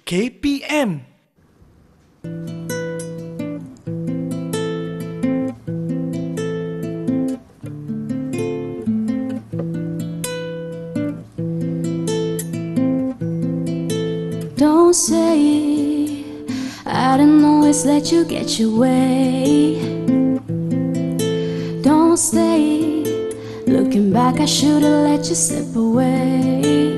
KPM. Don't say I don't always let you get your way. Don't stay. Looking back, I should've let you slip away.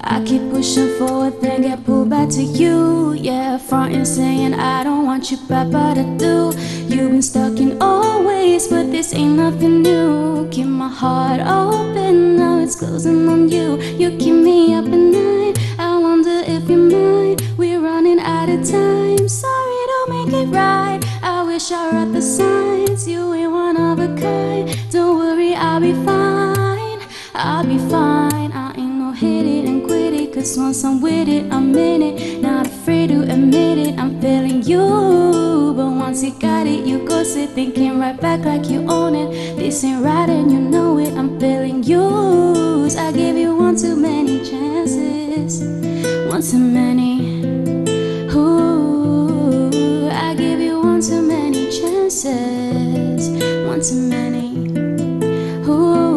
I keep pushing forward, then get pulled back to you. Yeah, fronting saying I don't want you back, but I do. You've been stuck in old ways, but this ain't nothing new. Keep my heart open, now it's closing on you. You keep me up at night, I wonder if you're mine. We're running out of time, sorry, don't make it right. I wish I read the signs, you ain't one of a kind. Don't worry, I'll be fine, I'll be fine. I ain't no hit it and quit it, cause once I'm with it, I'm in it. Not afraid to admit it, I'm feeling you. But once you got it, you go sit thinking right back like you own it. This ain't right and you know it, I'm feeling used. I gave you one too many chances, one too many. Ooh, I gave you one too many chances, one too many. Ooh.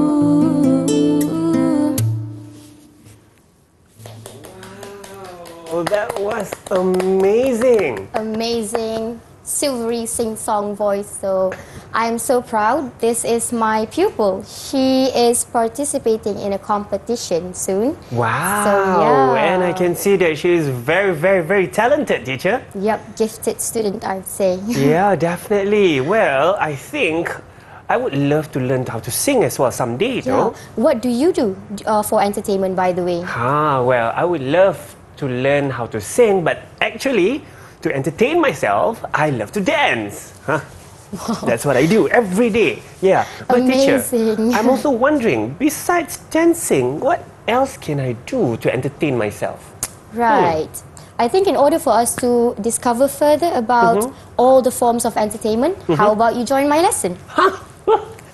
Oh, that was amazing. Amazing, silvery sing-song voice. So I'm so proud. This is my pupil. She is participating in a competition soon. Wow. So, yeah. And I can see that she is very, very, very talented, teacher. Yep, gifted student, I'd say. Yeah, definitely. Well, I think I would love to learn how to sing as well someday, Yeah. What do you do for entertainment, by the way? Well, I would love to learn how to sing, but actually, to entertain myself, I love to dance. That's what I do every day. Yeah. But Amazing. teacher, I'm also wondering, besides dancing, what else can I do to entertain myself? Right. I think in order for us to discover further about all the forms of entertainment, how about you join my lesson?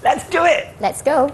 Let's do it. Let's go.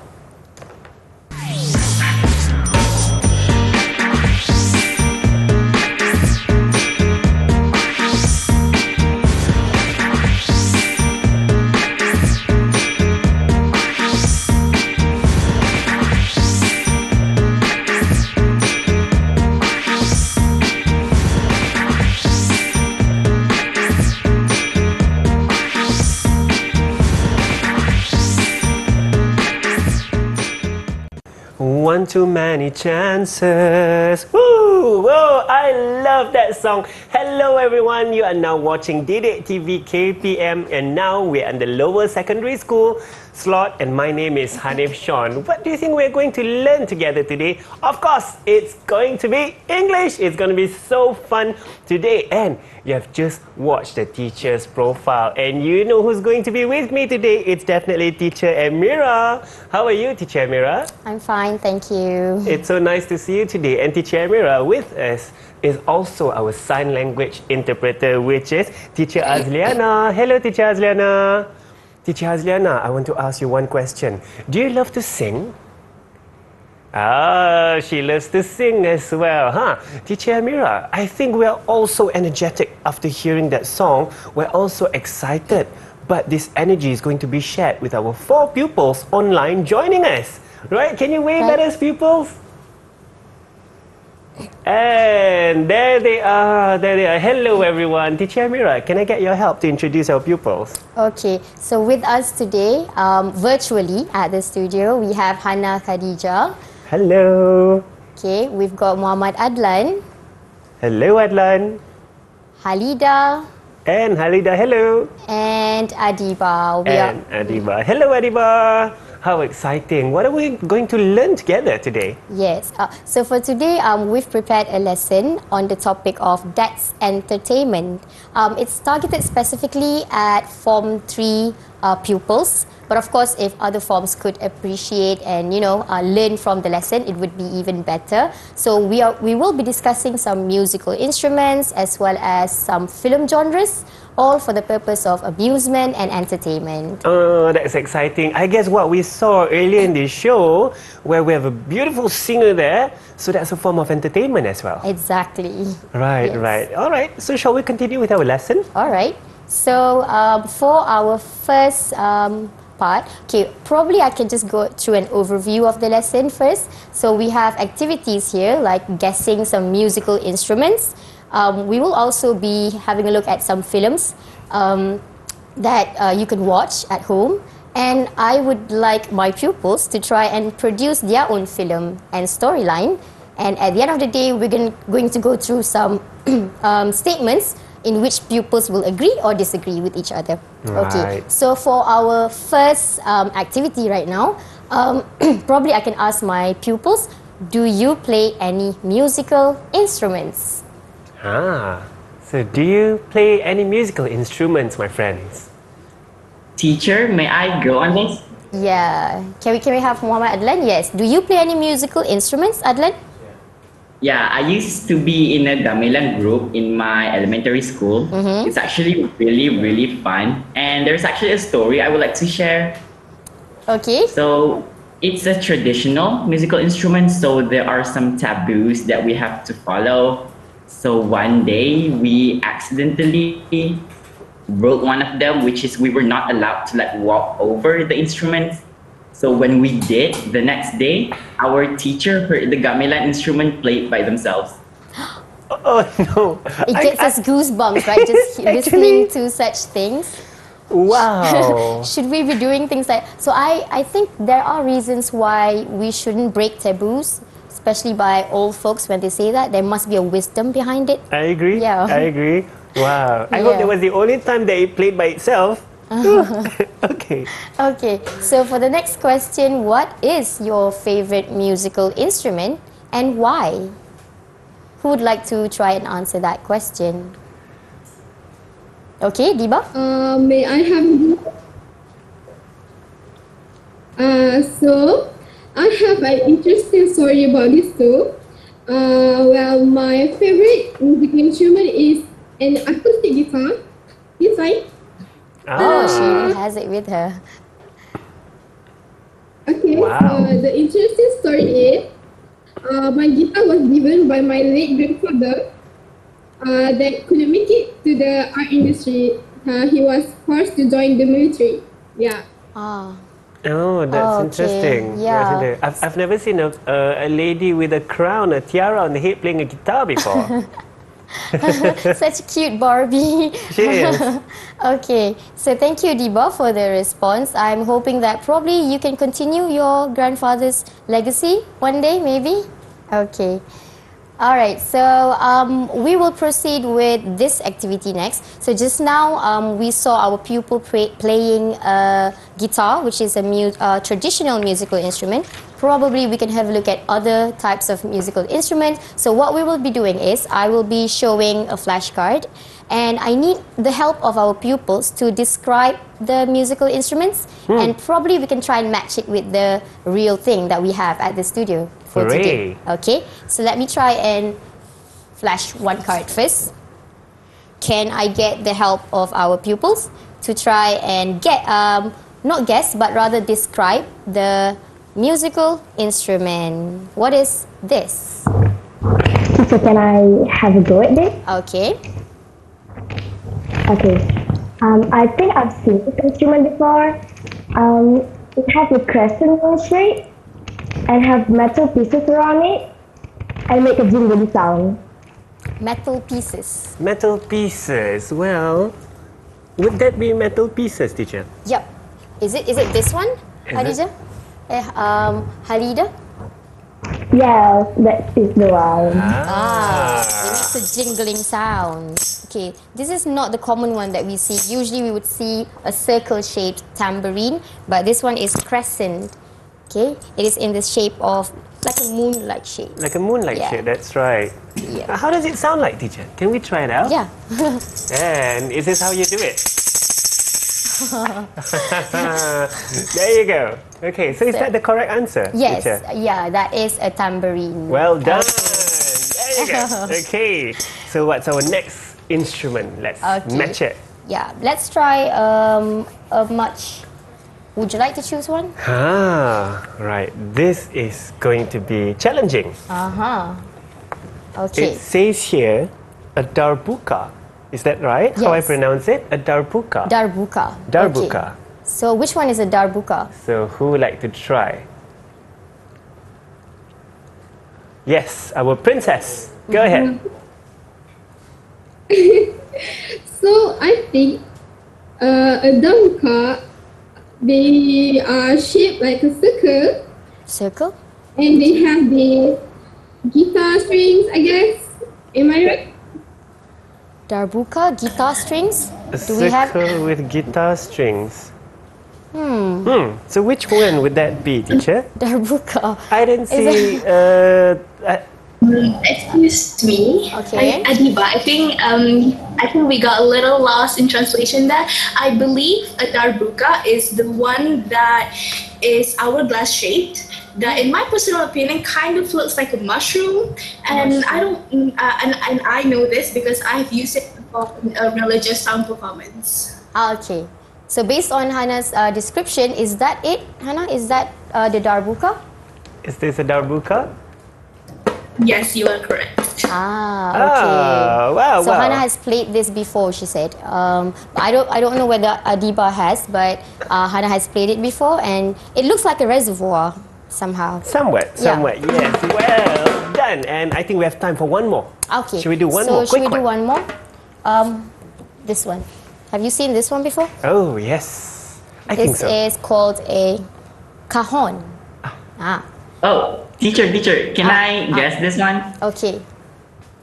One too many chances. Woo! Whoa! I love that song. Hello everyone, you are now watching Didik TV KPM, and now we're in the lower secondary school slot, and my name is Hanif Sean. What do you think we're going to learn together today? Of course, it's going to be English. It's going to be so fun today, and you have just watched the teacher's profile, and you know who's going to be with me today. It's definitely teacher Emira. How are you, teacher Emira? I'm fine, thank you. It's so nice to see you today. And teacher Emira with us is also our sign language interpreter, which is teacher Azliana. Hello, teacher Azliana. Teacher Azliana, I want to ask you one question. Do you love to sing? She loves to sing as well, huh? Teacher Emira, I think we are also energetic after hearing that song. We're also excited. But this energy is going to be shared with our 4 pupils online joining us. Right? Can you wave at us, pupils? And there they are. There they are. Hello, everyone. Teacher Emira, can I get your help to introduce our pupils? Okay, so with us today, virtually at the studio, we have Hana Khadija. Hello. Okay, we've got Muhammad Adlan. Hello, Adlan. Halida. And Halida, hello. And Adiba. Adiba. Hello, Adiba. How exciting. What are we going to learn together today? Yes. So for today, we've prepared a lesson on the topic of That's Entertainment. It's targeted specifically at Form 3 pupils. But of course, if other forms could appreciate and, learn from the lesson, it would be even better. So we will be discussing some musical instruments as well as some film genres. all for the purpose of amusement and entertainment. Oh, that's exciting. I guess what we saw earlier in this show, where we have a beautiful singer there, so that's a form of entertainment as well. Exactly. Right, Yes. right. All right, so shall we continue with our lesson? All right. So for our first part, okay, probably I can just go through an overview of the lesson first. So we have activities here like guessing some musical instruments. We will also be having a look at some films that you can watch at home. And I would like my pupils to try and produce their own film and storyline. And at the end of the day, we're going to go through some statements in which pupils will agree or disagree with each other. Okay, Right. so for our first activity right now, probably I can ask my pupils, do you play any musical instruments? So do you play any musical instruments, my friends? Teacher, may I go on this? Yeah, can we have Muhammad Adlan? Yes, do you play any musical instruments, Adlan? Yeah, I used to be in a gamelan group in my elementary school. It's actually really, really fun. And there's actually a story I would like to share. Okay. So it's a traditional musical instrument, so there are some taboos that we have to follow. So one day we accidentally broke one of them, which is we were not allowed to walk over the instruments. So when we did, the next day, our teacher heard the gamelan instrument played by themselves. Oh no! It gets us goosebumps, right? Just listening to such things. Wow! Should we be doing things like... So I think there are reasons why we shouldn't break taboos, especially by old folks when they say that. There must be a wisdom behind it. I agree. Yeah. I agree. Wow! I hope Yeah. that was the only time that it played by itself. Okay. Okay, so for the next question, what is your favorite musical instrument and why? Who would like to try and answer that question? Okay, Diba? May I have so I have an interesting story about this too. Well, my favorite musical instrument is an acoustic guitar. This one. Oh, she has it with her. Okay, Wow. the interesting story is my guitar was given by my late grandfather that couldn't make it to the art industry. He was forced to join the military. Yeah. Ah, Oh, that's Okay, interesting. yeah. That's interesting. I've never seen a lady with a crown, a tiara on the head playing a guitar before. such a cute Barbie. She is. Okay, so thank you, Diba, for the response. I'm hoping that probably you can continue your grandfather's legacy one day, maybe. Okay. All right, so we will proceed with this activity next. So just now, we saw our pupil playing a guitar, which is a traditional musical instrument. Probably we can have a look at other types of musical instruments. So what we will be doing is, I will be showing a flashcard, and I need the help of our pupils to describe the musical instruments, and probably we can try and match it with the real thing that we have at the studio for today. Hooray. Okay, so let me try and flash one card first. Can I get the help of our pupils to try and not guess, but rather describe the musical instrument? What is this? So can I have a go at this? Okay. Okay. I think I've seen this instrument before. It has a crescent moon shape and have metal pieces around it and make a jingly sound. Metal pieces. Metal pieces. Well, would that be metal pieces, teacher? Yep. Is it this one, Khadijah? Halida? Yeah, that is the one. It makes a jingling sound. Okay, this is not the common one that we see. Usually we would see a circle-shaped tambourine, but this one is crescent. Okay, it is in the shape of like a moonlight shape. Like a moonlight Yeah. shape, that's right. Yeah. How does it sound like, teacher? Can we try it out? Yeah. And is this how you do it? There you go. Okay, so is that the correct answer, Yes. teacher? Yeah, that is a tambourine. Well done. There you go. Okay, so what's our next instrument? Let's Okay. match it. Yeah, let's try a much. Would you like to choose one? Right. This is going to be challenging. Okay. It says here, a darbuka. Is that right? How I Yes. pronounce it? A darbuka. Darbuka. Darbuka. Okay. So which one is a darbuka? So who would like to try? Yes, our princess. Go ahead. So I think a damka, they are shaped like a circle, Circle? and they have the guitar strings, I guess. Am I right? Darbuka, guitar strings? A Do we have? circle with guitar strings. So which one would that be, teacher? Darbuka. I didn't Is see. Excuse me. Okay. Adiba, I think we got a little lost in translation there. I believe a darbuka is the one that is hourglass shaped. That, in my personal opinion, kind of looks like a mushroom, and I don't, and I know this because I've used it for a religious sound performance. Okay. So based on Hannah's description, is that it, Hannah? Is that the darbuka? Is this a darbuka? Yes, you are correct. Okay. Wow, So wow. Hannah has played this before, she said. I don't know whether Adiba has, but Hannah has played it before, and it looks like a reservoir somehow. Somewhat, Yeah. yes. Well done. And I think we have time for one more. Okay. Should we do one so more? should Quick we do one. one more? This one. Have you seen this one before? Oh, yes. I think This so. is called a cajon. Oh, teacher, can I guess this one? Okay.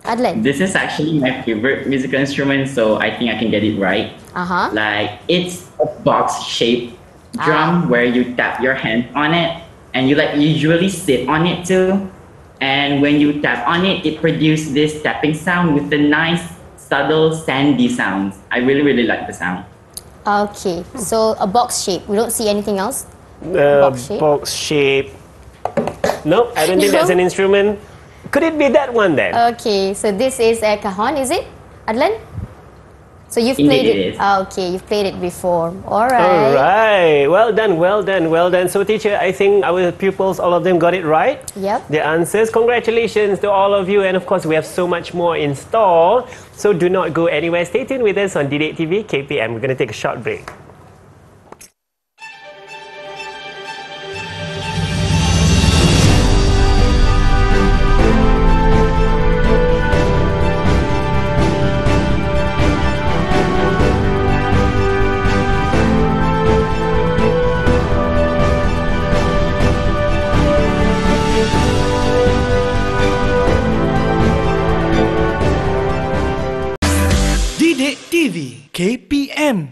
Adlan. This is actually my favorite musical instrument, so I think I can get it right. Like, it's a box-shaped drum where you tap your hand on it, and you usually sit on it too. And when you tap on it, it produces this tapping sound with the nice, subtle, sandy sounds. I really, really like the sound. Okay. So a box shape. We don't see anything else. Box shape. No, I don't think No? that's an instrument. Could it be that one then? Okay. So this is a cajon, is it, Adlan? So you've Indeed played it it. is. Okay, you've played it before. All right. All right. Well done, well done, well done. So teacher, I think our pupils, all of them got it right. Yep. The answers. Congratulations to all of you. And of course, we have so much more in store. So do not go anywhere. Stay tuned with us on Didik TV KPM. We're going to take a short break. Didik TV KPM.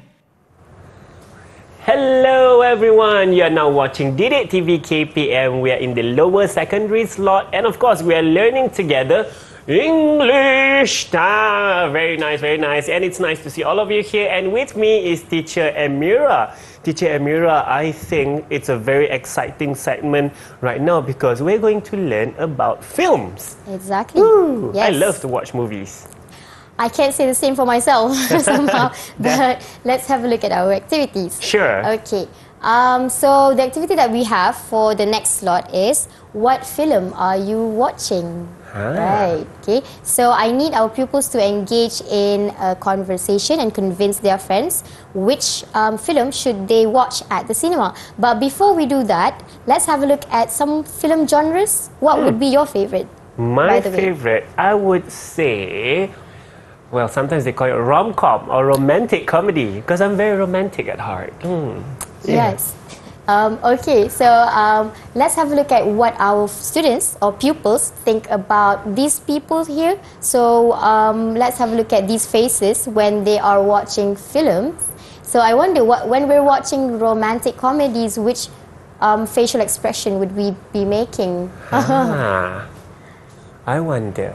Hello everyone, you are now watching Didik TV KPM. We are in the lower secondary slot, and of course we are learning together English. Very nice, very nice. And it's nice to see all of you here. And with me is teacher Emira. Teacher Emira, I think it's a very exciting segment right now because we're going to learn about films. Exactly. Ooh, I Yes. love to watch movies. I can't say the same for myself somehow, but let's have a look at our activities. Sure. Okay. So the activity that we have for the next slot is, what film are you watching? Right. Okay. So I need our pupils to engage in a conversation and convince their friends which film should they watch at the cinema. But before we do that, let's have a look at some film genres. What would be your favorite? My by the way? favorite, I would say, well, sometimes they call it rom-com or romantic comedy because I'm very romantic at heart. Yes. Okay, so let's have a look at what our students or pupils think about these people here. So let's have a look at these faces when they are watching films. So I wonder, when we're watching romantic comedies, which facial expression would we be making? I wonder.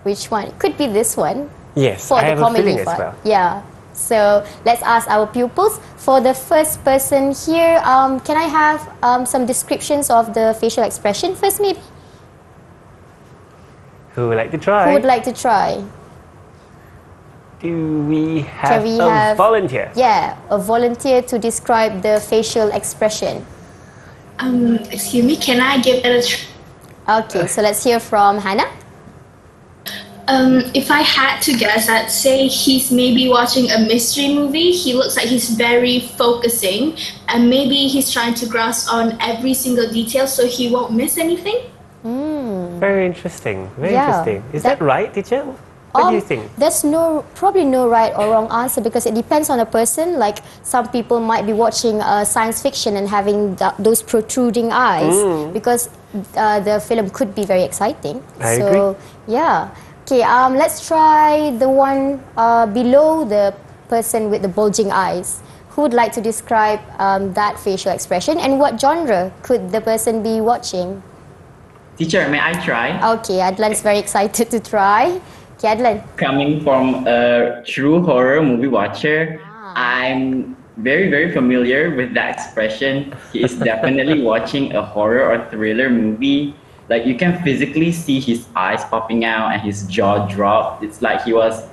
Which one? It could be this one. Yes, For I the have a comedy feeling as part. well. Yeah. So let's ask our pupils. For the first person here, can I have some descriptions of the facial expression first, maybe? Who would like to try? Who would like to try? Do we have Can we a have volunteer? Yeah, a volunteer to describe the facial expression. Excuse me, can I give it a try? Okay, so let's hear from Hannah. If I had to guess, I'd say he's maybe watching a mystery movie. He looks like he's very focusing, and maybe he's trying to grasp on every single detail so he won't miss anything. Very interesting. Very Yeah, interesting. Is that right, teacher? What do you think? There's probably no right or wrong answer because it depends on a person. Like some people might be watching science fiction and having those protruding eyes because the film could be very exciting. I so agree. yeah. Okay, let's try the one below the person with the bulging eyes. Who would like to describe that facial expression and what genre could the person be watching? Teacher, may I try? Okay, Adlan's very excited to try. Okay, Adlan. Coming from a true horror movie watcher, I'm very familiar with that expression. He is definitely watching a horror or thriller movie. Like you can physically see his eyes popping out and his jaw drop. It's like he was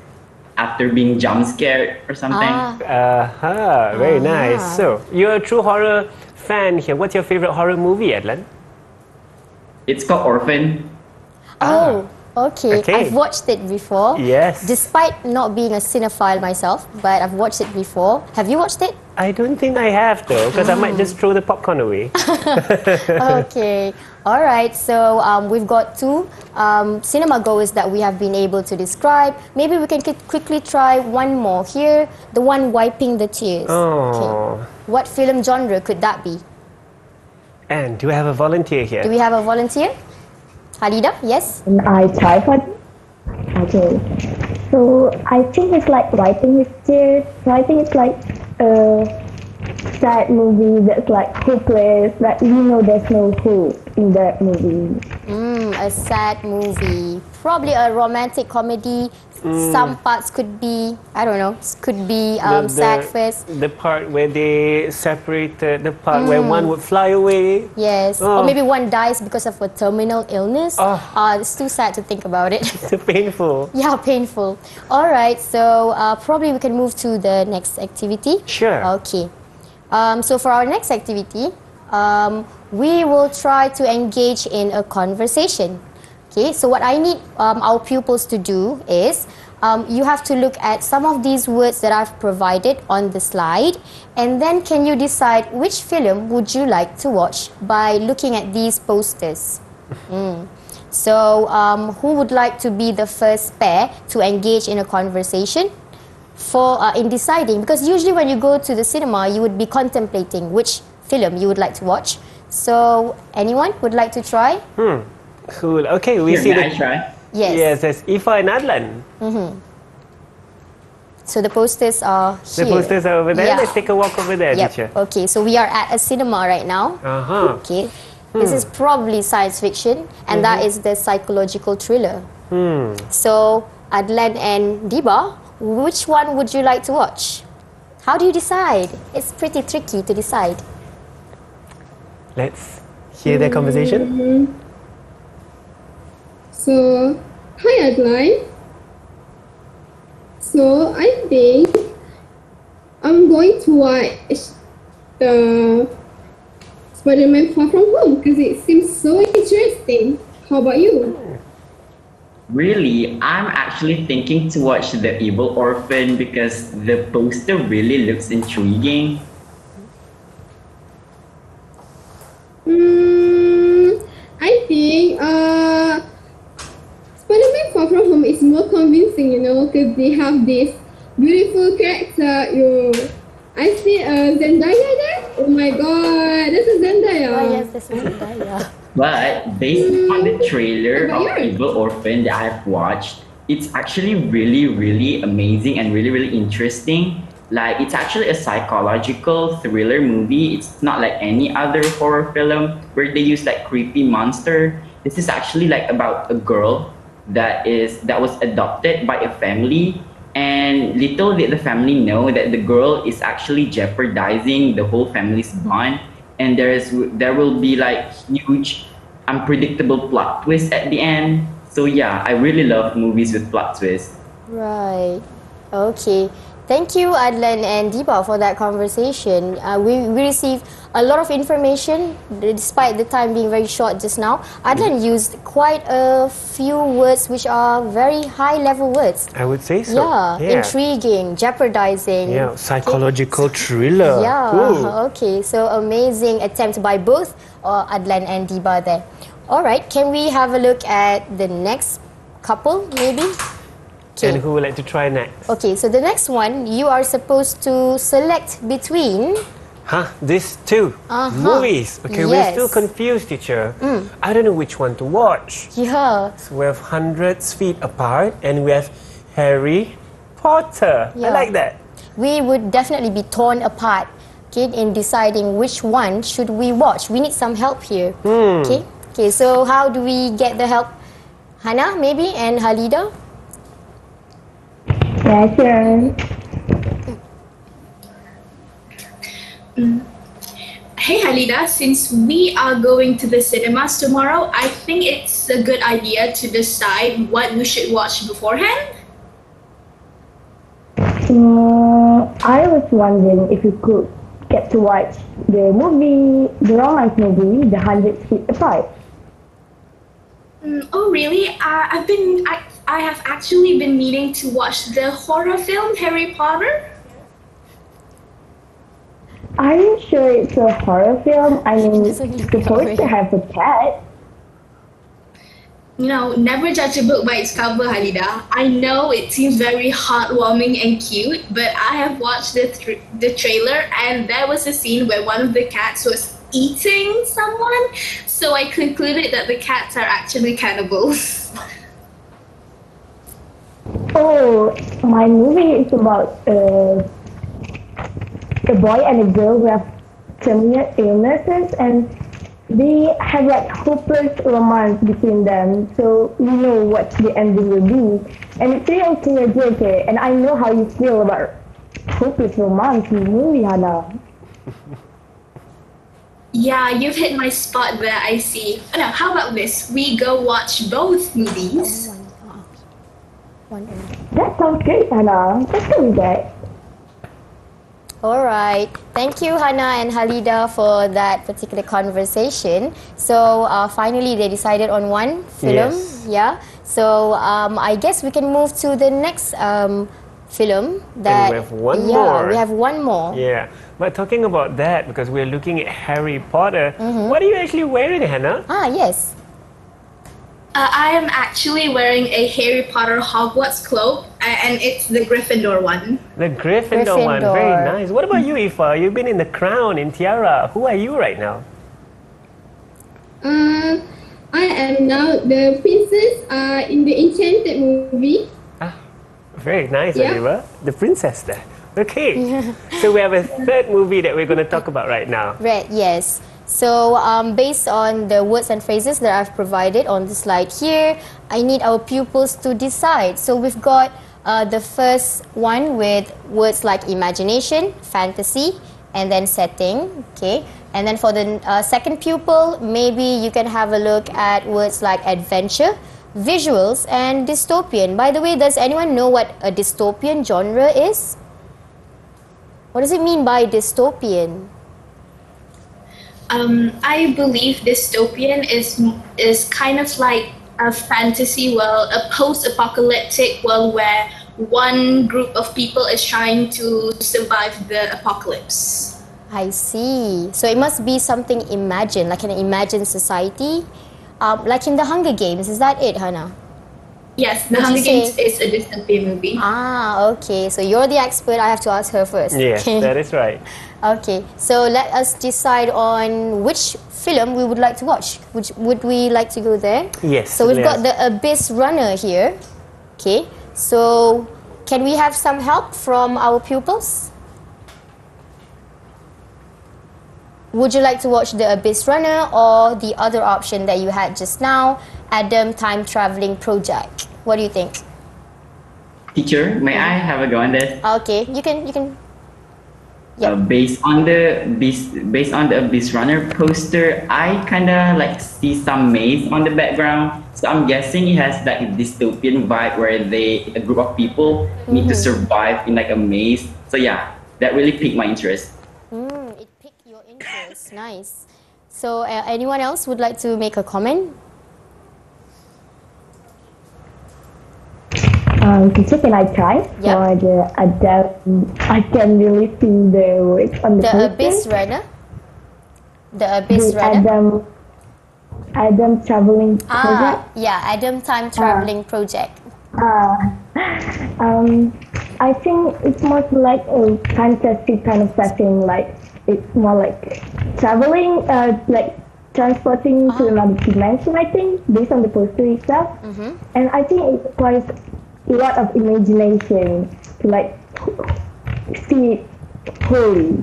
after being jump scared or something. Very nice. So, you're a true horror fan here. What's your favorite horror movie, Adlan? It's called Orphan. Oh, okay. Okay. I've watched it before. Yes. Despite not being a cinephile myself, but I've watched it before. Have you watched it? I don't think I have though, because I might just throw the popcorn away. Okay. All right. So we've got two cinema goers that we have been able to describe. Maybe we can quickly try one more here. The one wiping the tears. Oh. What film genre could that be? And do we have a volunteer here? Do we have a volunteer? Halida, yes? And I try for okay. So I think it's like writing his tears. So I think it's like a sad movie that's like hopeless, but you know there's no hope in that movie. A sad movie. Probably a romantic comedy. Some parts could be, I don't know, could be sad first. The part where they separated, the part where one would fly away. Yes. Oh. Or maybe one dies because of a terminal illness. Oh. It's too sad to think about it. It's painful. Yeah, painful. All right, so probably we can move to the next activity. Sure. Okay. So for our next activity, we will try to engage in a conversation. Okay, so what I need our pupils to do is you have to look at some of these words that I've provided on the slide, and then can you decide which film would you like to watch by looking at these posters. So who would like to be the first pair to engage in a conversation for in deciding, because usually when you go to the cinema you would be contemplating which film you would like to watch. So anyone would like to try? Cool. Okay, we Here, see may I try? Yes. Yes, there's Ifa and Adlan. So the posters are The here. posters are over there. Yeah. Let's take a walk over there, Yep. teacher. Okay, so we are at a cinema right now. Okay. This is probably science fiction, and that is the psychological thriller. So Adlan and Diba, which one would you like to watch? How do you decide? It's pretty tricky to decide. Let's hear their conversation. So, hi Adlan. So, I think I'm going to watch the Spider-Man Far From Home because it seems so interesting. How about you? Really, I'm actually thinking to watch The Evil Orphan because the poster really looks intriguing. I think Spider-Man Far From Home is more convincing, you know, because they have this beautiful character. I see Zendaya there. Oh my God, this is Zendaya. Oh yes, this is Zendaya. But based on the trailer How of about yours? Evil Orphan that I've watched, it's actually really amazing and really interesting. Like, it's actually a psychological thriller movie. It's not like any other horror film where they use like creepy monster. This is actually like about a girl that was adopted by a family, and little did the family know that the girl is actually jeopardizing the whole family's bond, and there will be like huge unpredictable plot twist at the end. So yeah, I really love movies with plot twists. Right. Okay. Thank you, Adlan and Deepa, for that conversation. We received a lot of information despite the time being very short just now. Adlan used quite a few words which are very high-level words. I would say so. Yeah, intriguing, jeopardizing. Yeah, psychological thriller. Yeah, Ooh. okay. So amazing attempt by both Adlan and Deepa there. All right, can we have a look at the next couple, maybe? Okay. And who would like to try next? Okay, so the next one, you are supposed to select between... These two movies. Okay, we're Yes. still confused, teacher. I don't know which one to watch. Yeah. So we have Hundreds Feet Apart and we have Harry Potter. I Yeah. like that. We would definitely be torn apart, okay, in deciding which one should we watch. We need some help here. Okay, so how do we get the help? Hana, maybe, and Halida? Yeah, sure. Hey Halida, since we are going to the cinemas tomorrow, I think it's a good idea to decide what we should watch beforehand. I was wondering if you could get to watch the romance movie, The 100 Feet Apart. Oh really? I have actually been meaning to watch the horror film Harry Potter. Are you sure it's a horror film? I mean, it's supposed to have a cat. You know, never judge a book by its cover, Halida. I know it seems very heartwarming and cute, but I have watched the trailer and there was a scene where one of the cats was eating someone, so I concluded that the cats are actually cannibals. Oh, my movie is about a boy and a girl who have terminal illnesses, and they have like hopeless romance between them. So we know what the ending will be, and it's real okay. And I know how you feel about hopeless romance in the movie, Hannah. Yeah, you've hit my spot there, I see. Oh, no, how about this? We go watch both movies. That sounds great, Hannah. Let's go with that. All right. Thank you, Hana and Halida, for that particular conversation. So finally, they decided on one film. Yes. Yeah. So I guess we can move to the next film. That, we have one yeah, more. we have one more. Yeah, but talking about that, because we're looking at Harry Potter, what are you actually wearing, Hannah? Yes. I am actually wearing a Harry Potter Hogwarts cloak, and it's the Gryffindor one. The Gryffindor one, very nice. What about you, Ifa? You've been in the crown, in tiara. Who are you right now? I am now the princess in the Enchanted movie. Very nice, Yeah. Oliver. The princess there. Okay, so we have a third movie that we're going to talk about right now. Right, yes. So based on the words and phrases that I've provided on the slide here, I need our pupils to decide. So we've got the first one with words like imagination, fantasy, and then setting, okay? And then for the second pupil, maybe you can have a look at words like adventure, visuals, and dystopian. By the way, does anyone know what a dystopian genre is? What does it mean by dystopian? I believe dystopian is kind of like a fantasy world, a post-apocalyptic world where one group of people is trying to survive the apocalypse. I see. So it must be something imagined, like an imagined society, like in the Hunger Games. Is that it, Hannah? Yes, The Would you Hunger Games say- is a dystopian movie. Okay. So you're the expert. I have to ask her first. Yes, Okay. that is right. Okay. So let us decide on which film we would like to watch. Would we like to go there? Yes, So we've got yes. the Abyss Runner here. Okay. So can we have some help from our pupils? Would you like to watch the Abyss Runner or the other option that you had just now, Adam Time Traveling Project? What do you think? Teacher, may I have a go on this? Okay, you can. Yep. Based on the Abyss Runner poster, I kind of like see some maze on the background. So I'm guessing it has like a dystopian vibe where a group of people need to survive in like a maze. So yeah, that really piqued my interest. It piqued your interest. Nice. So anyone else would like to make a comment? Teacher, can I try? Yep. For the Adam, I can really see the words on the The poster. Abyss Runner? The Abyss The Runner? Adam traveling project. Yeah, Adam Time Traveling Project. I think it's more like a fantasy kind of setting. Like it's more like traveling, like transporting to another dimension. I think based on the poster itself, and I think it requires a lot of imagination to like see it wholly.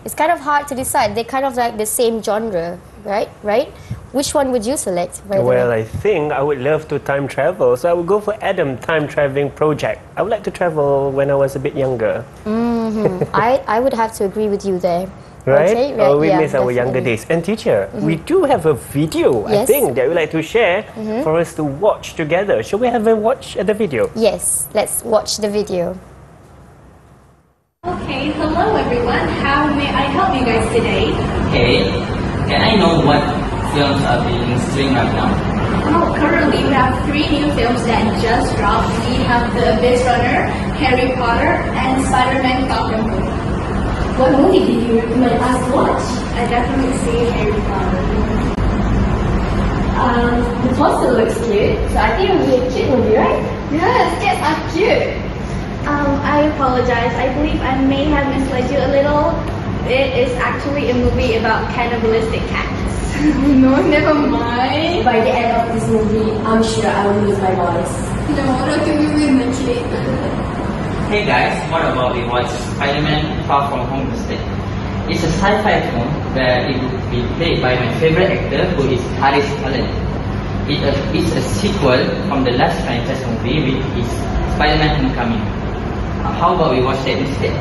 It's kind of hard to decide. They're kind of like the same genre, right? Right? Which one would you select? By the Well, way? I think I would love to time travel, so I would go for Adam Time Traveling Project. I would like to travel when I was a bit younger. I would have to agree with you there. Right? Okay, Oh, we yeah, miss our younger definitely. days. And teacher, we do have a video, I Yes. think, that we'd like to share for us to watch together. Shall we have a watch at the video? Yes, let's watch the video. Okay, hello everyone. How may I help you guys today? Okay, can I know what films are being streamed right now? Well, currently we have 3 new films that just dropped. We have The Abyss Runner, Harry Potter, and Spider-Man Far From Home. What movie did you recommend us to watch? I definitely say Harry Potter. The poster looks cute, so I think it'll be a cute movie, right? Yes, cats are cute. I apologize. I believe I may have misled you a little. It is actually a movie about cannibalistic cats. No, never mind. By the end of this movie, I'm sure I will lose my voice. No, don't do it with my kid. Hey guys, what about we watch Spider-Man Far From Home instead? It's a sci-fi film where it will be played by my favorite actor who is Harris Allen. It's a sequel from the last franchise movie which is Spider-Man Homecoming. How about we watch that instead?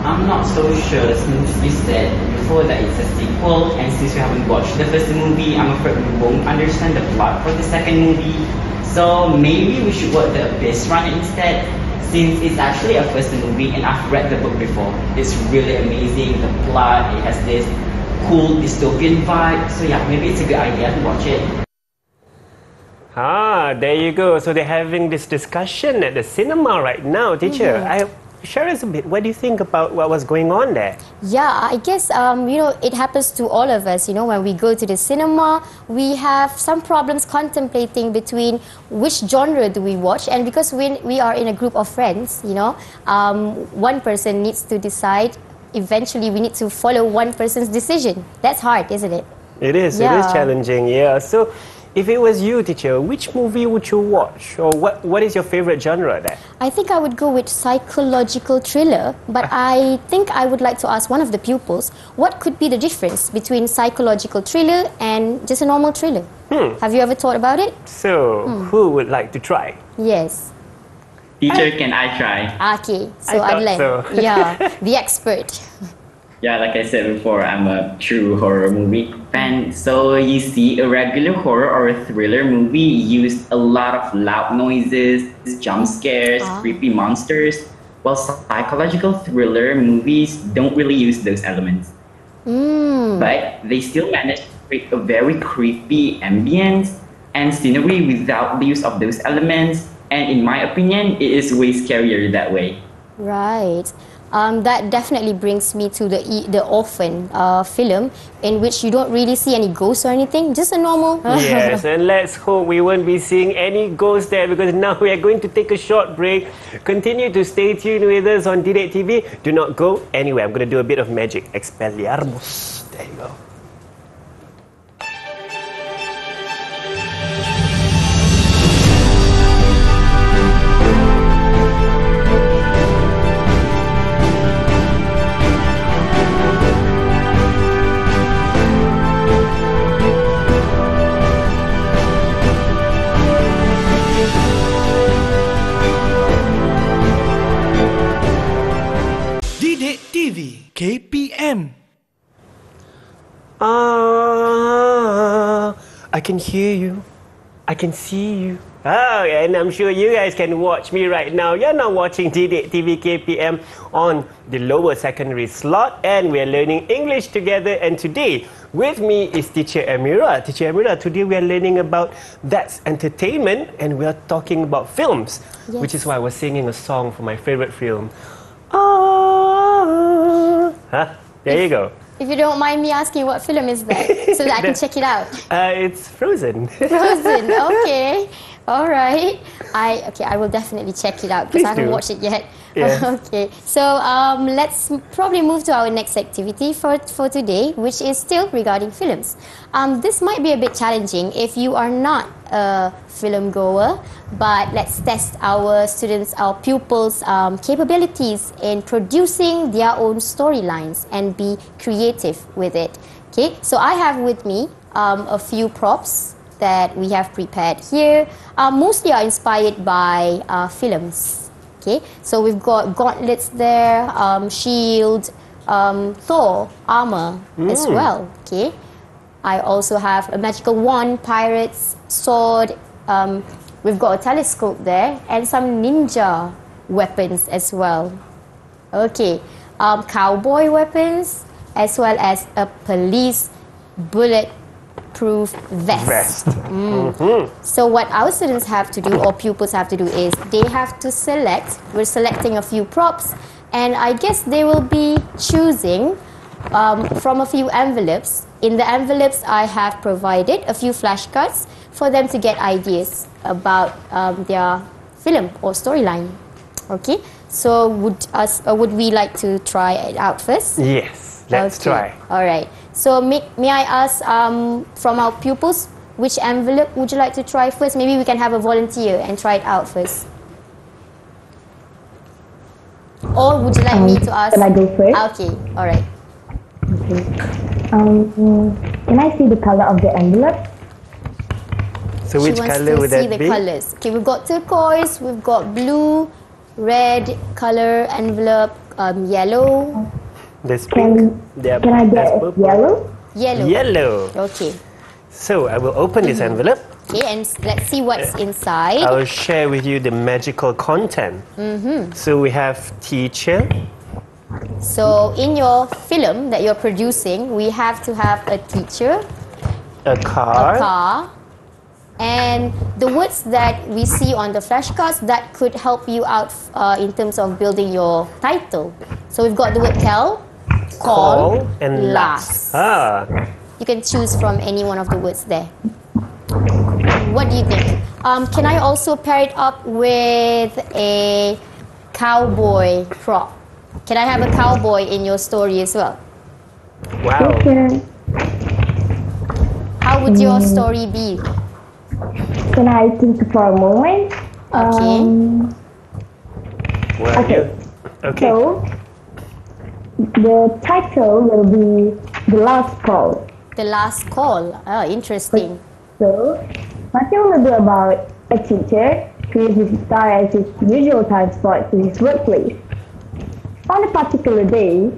I'm not so sure since you said before that it's a sequel, and since we haven't watched the first movie, I'm afraid we won't understand the plot for the second movie. So maybe we should watch The Abyss Runner instead, since it's actually a first movie and I've read the book before. It's really amazing, the plot, it has this cool dystopian vibe. So yeah, maybe it's a good idea to watch it. There you go. So they're having this discussion at the cinema right now, teacher. Share us a bit. What do you think about what was going on there? Yeah, I guess, it happens to all of us. When we go to the cinema, we have some problems contemplating between which genre do we watch. And because we are in a group of friends, one person needs to decide. Eventually, we need to follow one person's decision. That's hard, isn't it? It is challenging, yeah. So, if it was you, teacher, which movie would you watch? Or what is your favorite genre there? I think I would go with psychological thriller, but I think I would like to ask one of the pupils, what could be the difference between psychological thriller and just a normal thriller? Have you ever thought about it? So, who would like to try? Yes. Teacher, can I try? Okay, so I thought Adlan, so. yeah, the expert. Yeah, like I said before, I'm a true horror movie fan. So you see, a regular horror or a thriller movie use a lot of loud noises, jump scares, creepy monsters, while psychological thriller movies don't really use those elements. But they still manage to create a very creepy ambience and scenery without the use of those elements. And in my opinion, it is way scarier that way. Right. That definitely brings me to the Orphan film, in which you don't really see any ghosts or anything, just a normal... Yes, and let's hope we won't be seeing any ghosts there, because now we are going to take a short break. Continue to stay tuned with us on Didik TV. Do not go anywhere. I'm going to do a bit of magic. Expelliarmus. There you go. Didik TV I can hear you. I can see you. Oh, and I'm sure you guys can watch me right now. You're now watching Didik TV KPM on the lower secondary slot, and we're learning English together. And today, with me is Teacher Emira. Teacher Emira, today we are learning about That's Entertainment, and we are talking about films, which is why I was singing a song for my favorite film. There you go. If you don't mind me asking, what film is that? So that I can check it out. It's Frozen. Frozen, okay. All right. I will definitely check it out because I haven't watched it yet. Yes. Okay. So let's probably move to our next activity for today, which is still regarding films. This might be a bit challenging if you are not a film goer, but let's test our students, our pupils' capabilities in producing their own storylines and be creative with it. Okay. So I have with me a few props that we have prepared here. Mostly are inspired by films. Okay, so we've got gauntlets there, shield, Thor armor as well. Okay, I also have a magical wand, pirates, sword. We've got a telescope there and some ninja weapons as well. Okay, cowboy weapons as well as a police bulletproof vest. So what our students have to do, or pupils have to do, is they have to select. We're selecting a few props, and I guess they will be choosing from a few envelopes. In the envelopes, I have provided a few flashcards for them to get ideas about their film or storyline. Okay, so would we like to try it out first? Yes, let's try. All right. So may I ask from our pupils, which envelope would you like to try first? Maybe we can have a volunteer and try it out first. Or would you like me to ask? Can I go first? Okay, all right. Okay. Can I see the color of the envelope? So which color would that be? She wants to see the colors. Okay, we've got turquoise, we've got blue, red color envelope, yellow. There's pink. Can I get yellow? Yellow. Yellow. Okay. So I will open this envelope. Okay, and let's see what's inside. I will share with you the magical content. So we have teacher. So in your film that you're producing, we have to have a teacher, a car, and the words that we see on the flashcards that could help you out in terms of building your title. So we've got the word tell, call, and last. You can choose from any one of the words there. What do you think? Can I also pair it up with a cowboy prop? Can I have a cowboy in your story as well? Wow. How would your story be? Can I think for a moment? Okay. Okay. So, the title will be The Last Call. The Last Call. Oh, interesting. So, my film will be about a teacher who uses his car as his usual transport to his workplace. On a particular day,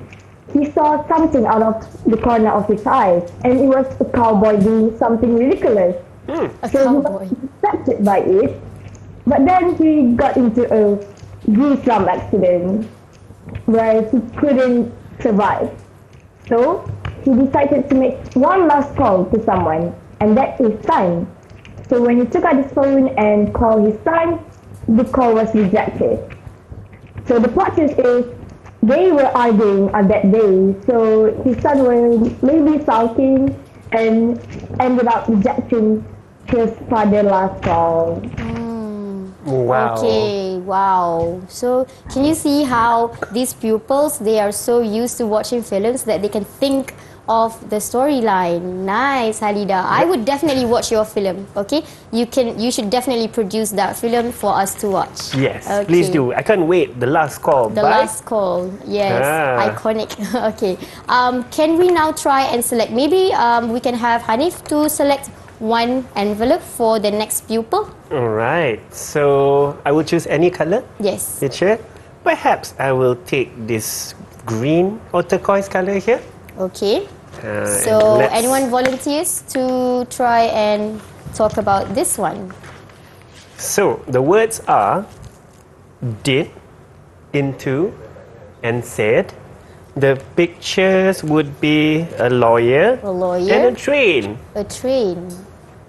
he saw something out of the corner of his eyes, and it was a cowboy doing something ridiculous. A so cowboy. He was distracted by it, but then he got into a gruesome accident where he couldn't survive. So he decided to make one last call to someone, and that is son. So when he took out his phone and called his son, the call was rejected. So the plot twist is they were arguing on that day, so his son was maybe sulking and ended up rejecting his father's last call. Wow. Okay, wow. So can you see how these pupils, they are so used to watching films that they can think of the storyline. Nice, Halida. I would definitely watch your film. Okay, you should definitely produce that film for us to watch. Yes, okay. Please do. I can't wait. The Last Call. The Last Call. Yes, iconic. Okay. Can we now try and select? Maybe we can have Hanif to select one envelope for the next pupil. All right. So I will choose any color. Yes. Teacher, perhaps I will take this green or turquoise color here. Okay. So, let's- anyone volunteers to try and talk about this one? So, the words are did, into, and said. The pictures would be a lawyer, A lawyer. and a train. A train.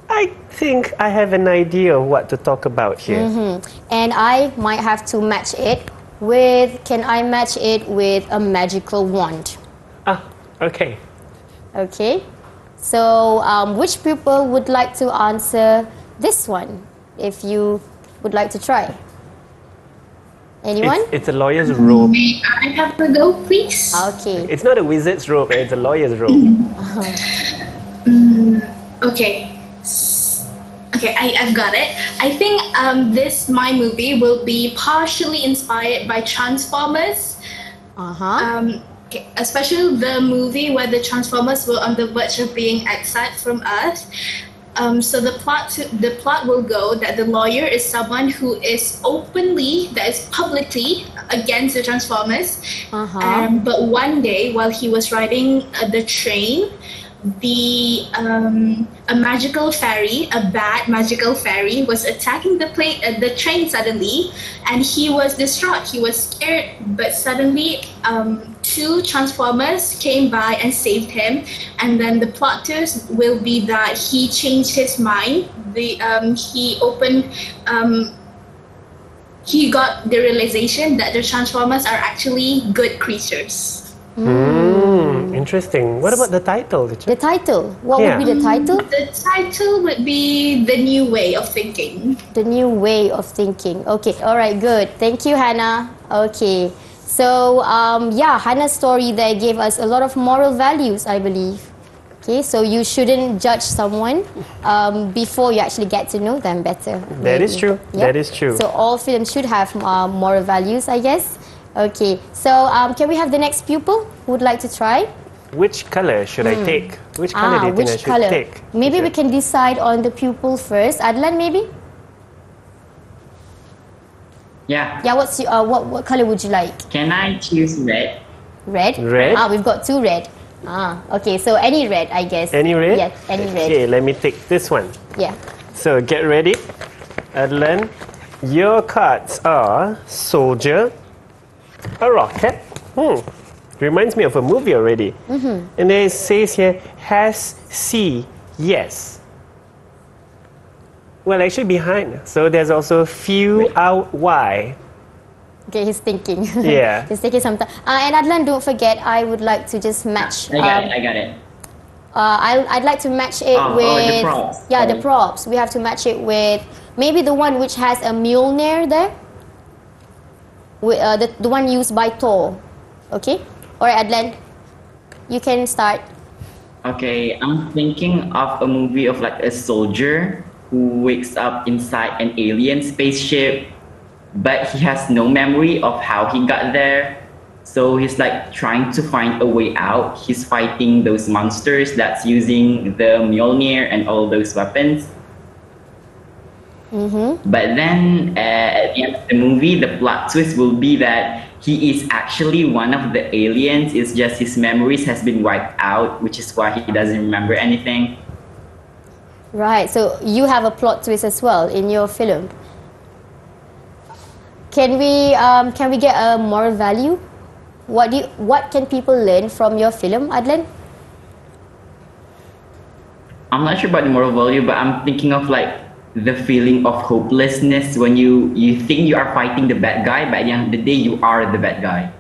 I think I have an idea of what to talk about here. And I might have to match it with, can I match it with a magical wand? Ah, okay. Okay. So, which pupil would like to answer this one? If you would like to try. Anyone? It's a lawyer's robe. May I have a go, please? Okay. It's not a wizard's robe, it's a lawyer's robe. Okay. Okay, I've got it. I think my movie will be partially inspired by Transformers. Okay, especially the movie where the Transformers were on the verge of being exiled from Earth. So the plot will go that the lawyer is someone who is publicly against the Transformers. But one day, while he was riding the train, a magical fairy, a bad magical fairy, was attacking the train suddenly, and he was distraught. He was scared, but suddenly two Transformers came by and saved him. And then the plot twist will be that he changed his mind. He got the realization that the Transformers are actually good creatures. Interesting. What about the title, teacher? The title. What would be the title? The title would be The New Way of Thinking. The New Way of Thinking. Okay. All right. Good. Thank you, Hannah. Okay. So, Hannah's story there gave us a lot of moral values, I believe. Okay. So you shouldn't judge someone before you actually get to know them better. That is true. Yep. That is true. So all films should have moral values, I guess. Okay. So can we have the next pupil who would like to try? Which color should I take? Which color do you think I should take? Maybe we can decide on the pupil first. Adlan, maybe? Yeah. Yeah, what color would you like? Can I choose red? Red? Red? We've got two red. Okay, so any red, I guess. Any red? Yes, any red. Okay, let me take this one. Yeah. So get ready. Adlan, your cards are soldier, a rocket. Reminds me of a movie already. And then it says here, has, see, yes. Well, actually behind. So there's also few out, why. Okay, he's thinking. Yeah. He's taking some time. And Adlan, don't forget, I would like to just match. I got it. I'd like to match it with... the props. Yeah, Sorry. the props. We have to match it with maybe the one which has a Mjolnir there. With, the one used by Thor. Okay? Alright, Adlan. You can start. Okay, I'm thinking of a movie of like a soldier who wakes up inside an alien spaceship, but he has no memory of how he got there. So he's like trying to find a way out. He's fighting those monsters that's using the Mjolnir and all those weapons. But then at the end of the movie, the plot twist will be that he is actually one of the aliens. It's just his memories has been wiped out, which is why he doesn't remember anything. Right, so you have a plot twist as well in your film. Can we get a moral value? What can people learn from your film, Adlan? I'm not sure about the moral value, but I'm thinking of like the feeling of hopelessness when you think you are fighting the bad guy, but at the end of the day, you are the bad guy.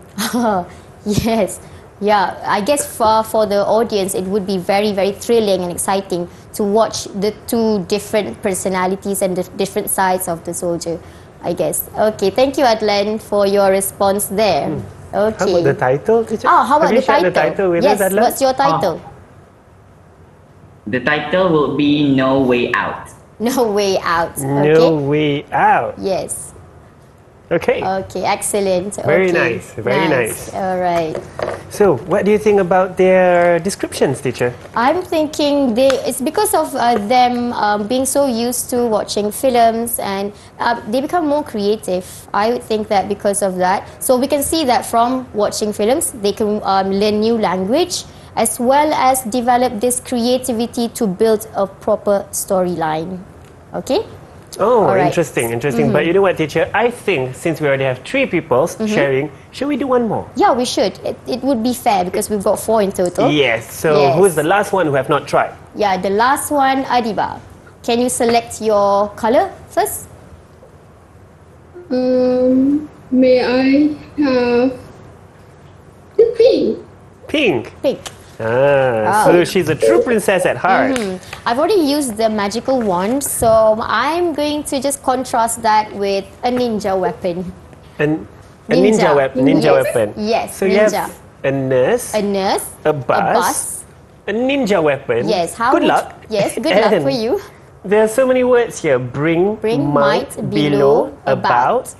Yes. Yeah, I guess for the audience, it would be very, very thrilling and exciting to watch the two different personalities and the different sides of the soldier, I guess. Okay, thank you, Adlan, for your response there. Okay. How about the title, teacher? How about Have you the shared title? the title with Yes, us, Adlan? what's your title? The title will be No Way Out. No Way Out. No Okay. way out. Yes. Okay. Okay, excellent. Very Okay. nice, very nice. All right. So, what do you think about their descriptions, teacher? I'm thinking it's because of them being so used to watching films, and they become more creative. I would think that because of that. So we can see that from watching films, they can learn new language, as well as develop this creativity to build a proper storyline. Okay? Oh, All right. interesting. But you know what, teacher? I think since we already have 3 people sharing, should we do one more? Yeah, we should. It would be fair because we've got 4 in total. Yes. So who's the last one who have not tried? Yeah, the last one, Adiba. Can you select your color first? May I have the pink? Pink. Pink. So she's a true princess at heart. I've already used the magical wand, so I'm going to just contrast that with a ninja weapon. A ninja weapon. Yes, So you have a nurse, a bus, a ninja weapon. Yes. Good luck. Yes, good luck for you. There are so many words here. Bring, might, below, about,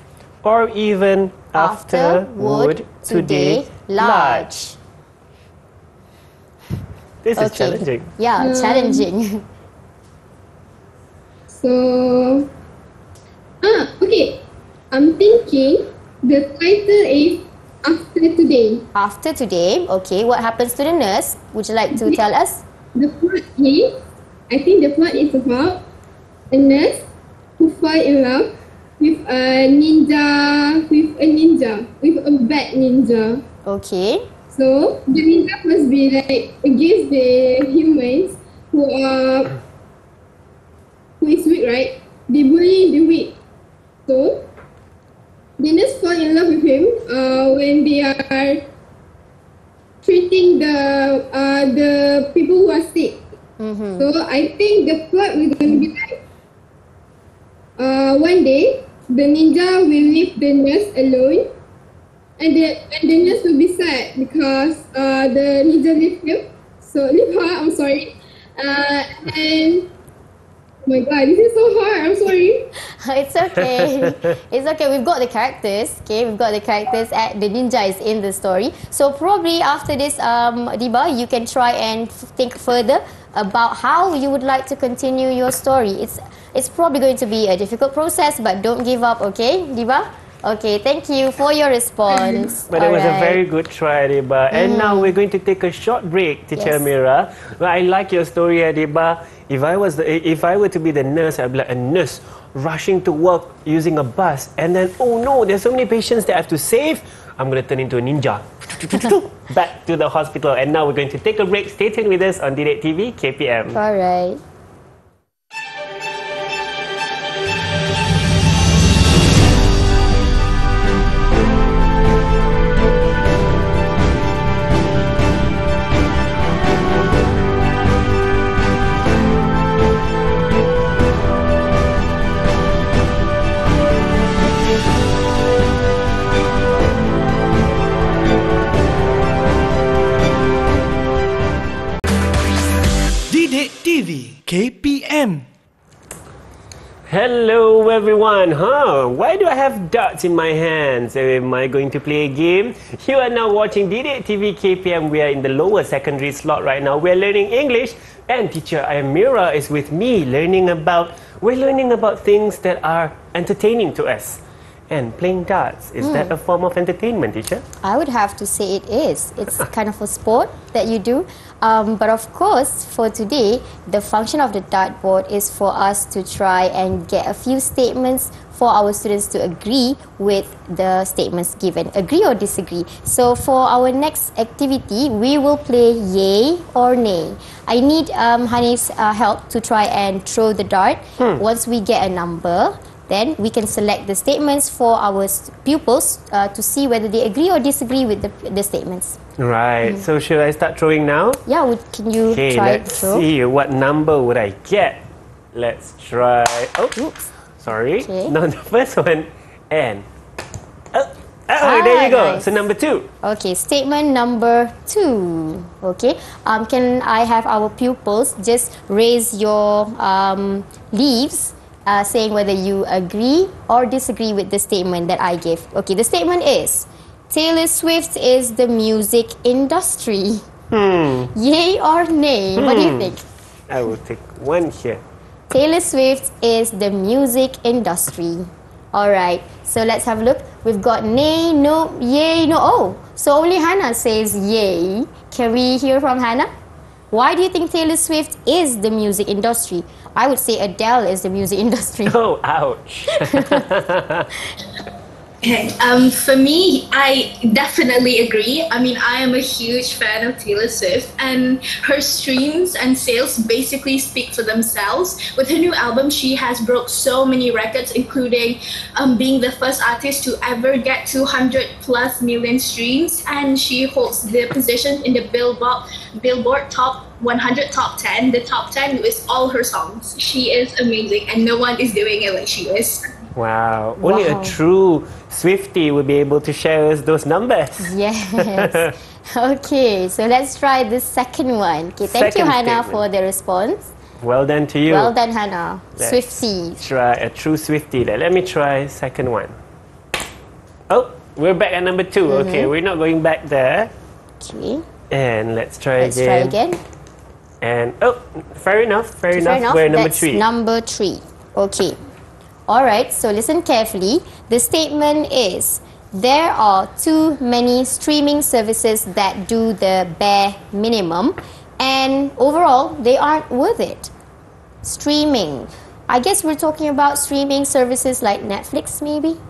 or even after, would, today, large. This is challenging. Yeah, challenging. So, okay. I'm thinking the title is After Today. After today, okay. What happens to the nurse? Would you like to tell us? The plot is, I think the plot is about a nurse who fall in love with a bad ninja. Okay. So the ninja must be like against the humans who is weak, right? They bully the weak. So the nurse fall in love with him when they are treating the people who are sick. So I think the plot will gonna be like one day the ninja will leave the nurse alone, and the nurse will be sad because the ninja leave him. So leave her. I'm sorry. And oh my god, this is so hard. I'm sorry. It's okay. It's okay. We've got the characters. Okay, we've got the characters. The ninja is in the story. So probably after this, Diba, you can try and think further about how you would like to continue your story. It's probably going to be a difficult process, but don't give up. Okay, Diba? Okay, thank you for your response. But it was a very good try, Adiba. And now we're going to take a short break, Teacher Emira. Well, I like your story, Adiba. If I were to be the nurse, I'd be like a nurse rushing to work using a bus, and then oh no, there's so many patients that I have to save. I'm going to turn into a ninja. Back to the hospital. And now we're going to take a break. Stay tuned with us on Didik TV KPM. All right. Didik TV KPM. Hello everyone. Why do I have darts in my hands? Am I going to play a game? You are now watching Didik TV KPM. We are in the lower secondary slot right now. We are learning English, and teacher Emira is with me we're learning about things that are entertaining to us. And playing darts, is that a form of entertainment, teacher? I would have to say it is. It's kind of a sport that you do. But of course, for today, the function of the dartboard is for us to try and get a few statements for our students to agree with the statements given. Agree or disagree. So for our next activity, we will play yay or nay. I need Hanif's help to try and throw the dart. Once we get a number, then we can select the statements for our pupils to see whether they agree or disagree with the statements. Right. So should I start throwing now? Yeah, can you try to let's throw? see. What number would I get? Let's try. Oh, oops. Sorry. Okay. No, the first one. And. There you go. Nice. So number 2. Okay, statement number 2. Okay. Can I have our pupils just raise your leaves, saying whether you agree or disagree with the statement that I gave. Okay, the statement is, Taylor Swift is the music industry. Yay or nay? What do you think? I will take one here. Taylor Swift is the music industry. All right. So let's have a look. We've got nay, no, yay, no. Oh, so only Hannah says yay. Can we hear from Hannah? Why do you think Taylor Swift is the music industry? I would say Adele is the music industry. Oh, ouch. Okay, for me, I definitely agree. I mean, I am a huge fan of Taylor Swift, and her streams and sales basically speak for themselves. With her new album, she has broke so many records, including being the first artist to ever get 200 plus million streams, and she holds the position in the Billboard Top 100 Top 10. The top 10 is all her songs. She is amazing, and no one is doing it like she is. Wow. Only a true Swiftie would be able to share us those numbers. Yes. Okay, so let's try the second one. Okay, thank you, Hannah, for the response. Well done to you. Well done, Hannah. Swiftie. Try a true Swiftie. Let me try second one. Oh, we're back at number 2. Okay, we're not going back there. Okay. And let's try Let's try again. And oh, fair enough. Fair enough. We're number 3. Number 3. Okay. Alright, so listen carefully. The statement is, there are too many streaming services that do the bare minimum, and overall, they aren't worth it. Streaming. I guess we're talking about streaming services like Netflix, maybe?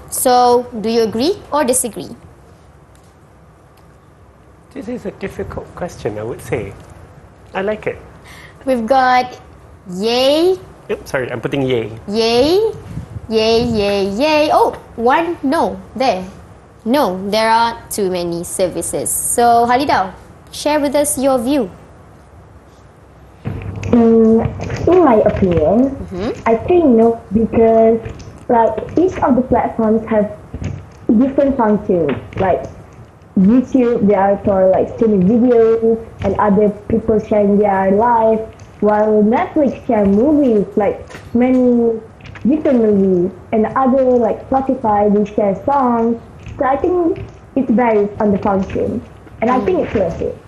So, do you agree or disagree? This is a difficult question, I would say. I like it. We've got yay. Yep, sorry, I'm putting yay. Yay, yay, yay, yay. Oh, one no, there. No, there are too many services. So, Halida, share with us your view. In my opinion, I think no, because like each of the platforms have different functions. Like YouTube, they are for like streaming videos and other people sharing their life. While Netflix share movies, like many different movies, and other like Spotify, they share songs. So I think it varies on the function, and I think it's worth it.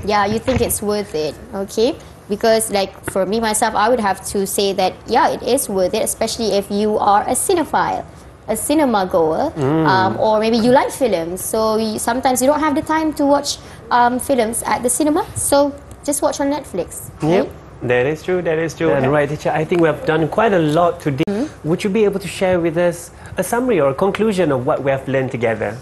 Yeah, you think it's worth it, okay? Because like for me myself, I would have to say that yeah, it is worth it, especially if you are a cinephile, a cinema goer, or maybe you like films. So sometimes you don't have the time to watch films at the cinema, so just watch on Netflix. Yep. That is true, that is true. And right, teacher, I think we have done quite a lot today. Would you be able to share with us a summary or a conclusion of what we have learned together?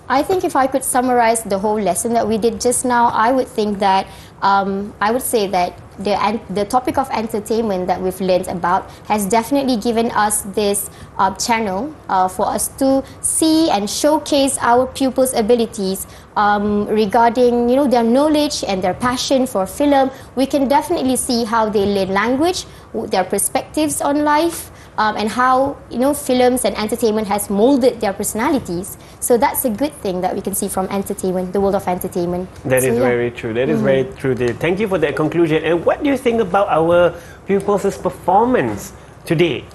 I think if I could summarize the whole lesson that we did just now, I would think that, I would say that the topic of entertainment that we've learned about has definitely given us this channel for us to see and showcase our pupils' abilities regarding their knowledge and their passion for film. We can definitely see how they learn language, their perspectives on life, and how films and entertainment has molded their personalities. So that's a good thing that we can see from entertainment, the world of entertainment. That is very true. That is very true. Thank you for that conclusion. And what do you think about our pupils' performance today?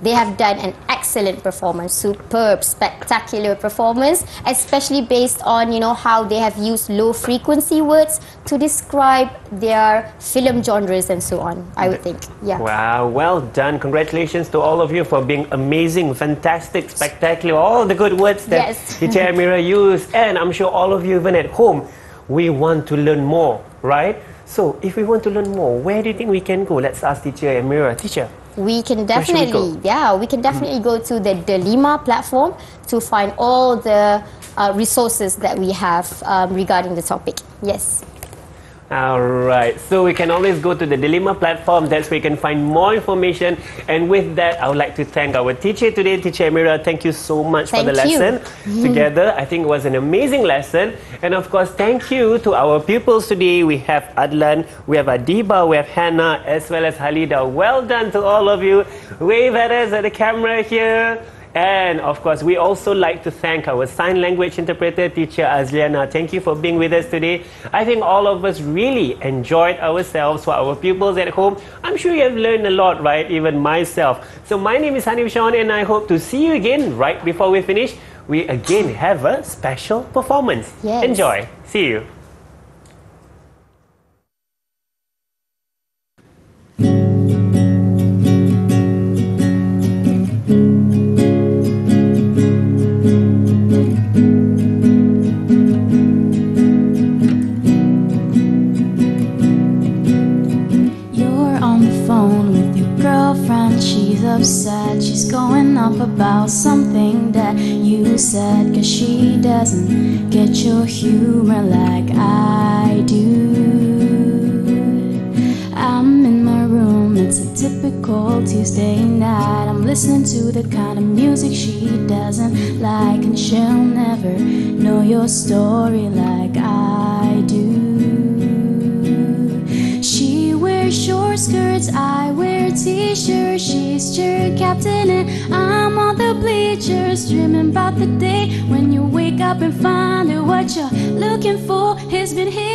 They have done an excellent performance, superb, spectacular performance, especially based on how they have used low frequency words to describe their film genres and so on, I would think. Yeah. Wow, well done. Congratulations to all of you for being amazing, fantastic, spectacular, all the good words that Teacher Emira used. And I'm sure all of you, even at home, we want to learn more, right? So if we want to learn more, where do you think we can go? Let's ask Teacher Emira. Teacher, we can definitely, go to the Delima platform to find all the resources that we have regarding the topic. Yes. Alright, so we can always go to the Delima platform. That's where you can find more information. And with that, I would like to thank our teacher today, Teacher Emira. Thank you so much for the lesson together. I think it was an amazing lesson. And of course, thank you to our pupils today. We have Adlan, we have Adiba, we have Hannah, as well as Halida. Well done to all of you. Wave at us at the camera here. And of course, we also like to thank our sign language interpreter, Teacher Azliana. Thank you for being with us today. I think all of us really enjoyed ourselves. For our pupils at home, I'm sure you have learned a lot, right? Even myself. So my name is Hanif Sean, and I hope to see you again right before we finish. We again have a special performance. Yes. Enjoy. See you. She's upset, she's going off about something that you said, 'cause she doesn't get your humor like I do. I'm in my room, it's a typical Tuesday night. I'm listening to the kind of music she doesn't like, and she'll never know your story like I do. She wears short skirts, I wear t-shirts. She's cheer captain and I'm on the bleachers, dreaming about the day when you wake up and find that what you're looking for has been hidden